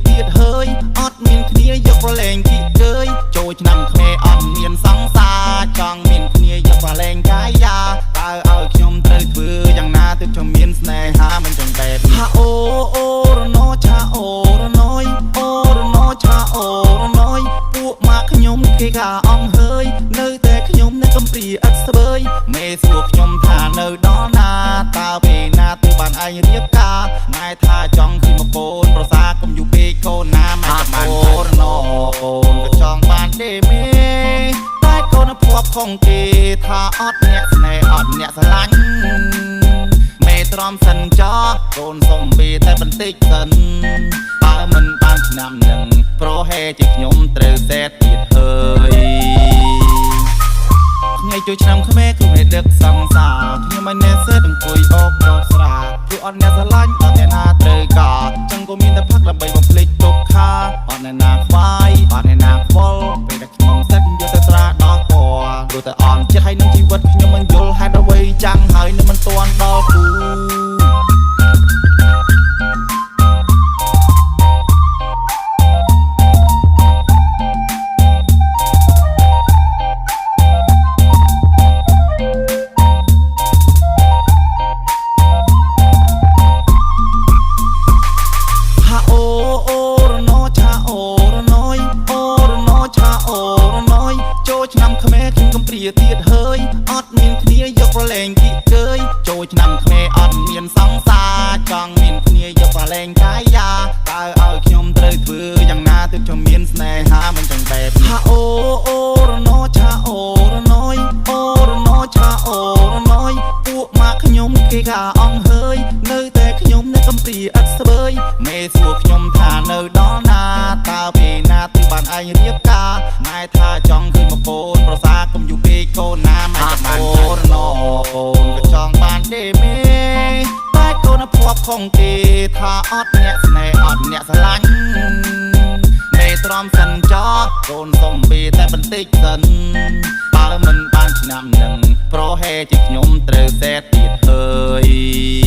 ទៀតហើយអត់មានគ្នាយកប្រឡែងគីកើយចូលឆ្នាំខ្មែរអត់មានសង្សារចង់មានគ្នាយកប្រឡែងកាយាតើឲ្យខ្ញុំត្រូវធ្វើយ៉ាងណាទើបខ្ញុំមានស្នេហាមិនចង់បែបហាអូអូរណោឆាអូរណយអូរណោឆាអូរណយពួកម៉ាក់ខ្ញុំគេកាអង្គហើយនៅតែខ្ញុំនៅកំព្រាអត់ស្វើយមេសួរខ្ញុំថានៅដល់ណាតើពេលណាទើបបានឯងរៀបការម៉ែថាចង់ឃើញមកកូនប្រសាកុំយូរពេកកូនណាម៉ែបានអូរណោអូនក៏ចង់បានទេមេតែកូនភ័ព្វផងគេថាអត់អ្នកស្នេហ៍អត់អ្នកស្រឡាញ់មេទ្រាំសិនចោកូនសុំពីតែបន្តិចសិនបើមិនបានឆ្នាំនឹងប្រហែលជាខ្ញុំត្រូវសេតទៀតហើយថ្ងៃជួយឆ្នាំខ្មែរគឺមេដឹកសង្សារខ្ញុំមិនអ្នកសេតអង្គុយអបដល់ស្រាគឺអត់អ្នកស្រឡាញ់អត់អ្នកណាត្រូវការចឹងក៏មានតែផឹកដើម្បីបំភ្លេចទុក្ខអត់អ្នកណាខ្វាយអត់អ្នកណាខ្វល់ពេលតែខ្ញុំសេតយកទៅត្រាដល់ពណ៌ព្រោះតែអន់ចិត្តហើយនឹងជីវិតខ្ញុំមិនយល់ហេតុអ្វីចាំងហើយនឹងមិនទាន់ដល់គូឆ្នាំខ្មែរខ្ញុំកំព្រាទៀតហើយអត់មានគ្នាយកប្រឡែងគីកើយចូលឆ្នាំខ្មែរអត់មានសង្សារចង់មានគ្នាយកប្រឡែងកាយាតើឲ្យខ្ញុំត្រូវធ្វើយ៉ាងណាទើបខ្ញុំមានស្នេហាមិនចង់បែបហាអូអូរណោឆាអូរណយអូរណោឆាអូរណយពួកម៉ាក់ខ្ញុំគេកាអង្គហើយនៅតែខ្ញុំនៅកំព្រាអត់ស្វើយមេសួរខ្ញុំថានៅដល់ណាតើពេលណាទើបបានឯងរៀបការម៉ែថាចង់ឃើញមកកូនប្រសាកុំយូរពេកកូនណាម៉ែបានអូរណោអូនក៏ចង់បានទេមេតែកូនភ័ព្វផងគេថាអត់អ្នកស្នេហ៍អត់អ្នកស្រឡាញ់មេទ្រាំសិនចោកូនសុំពីតែបន្តិចសិនបើមិនបានឆ្នាំនឹងប្រហែលជាខ្ញុំត្រូវសេតទៀតហើយ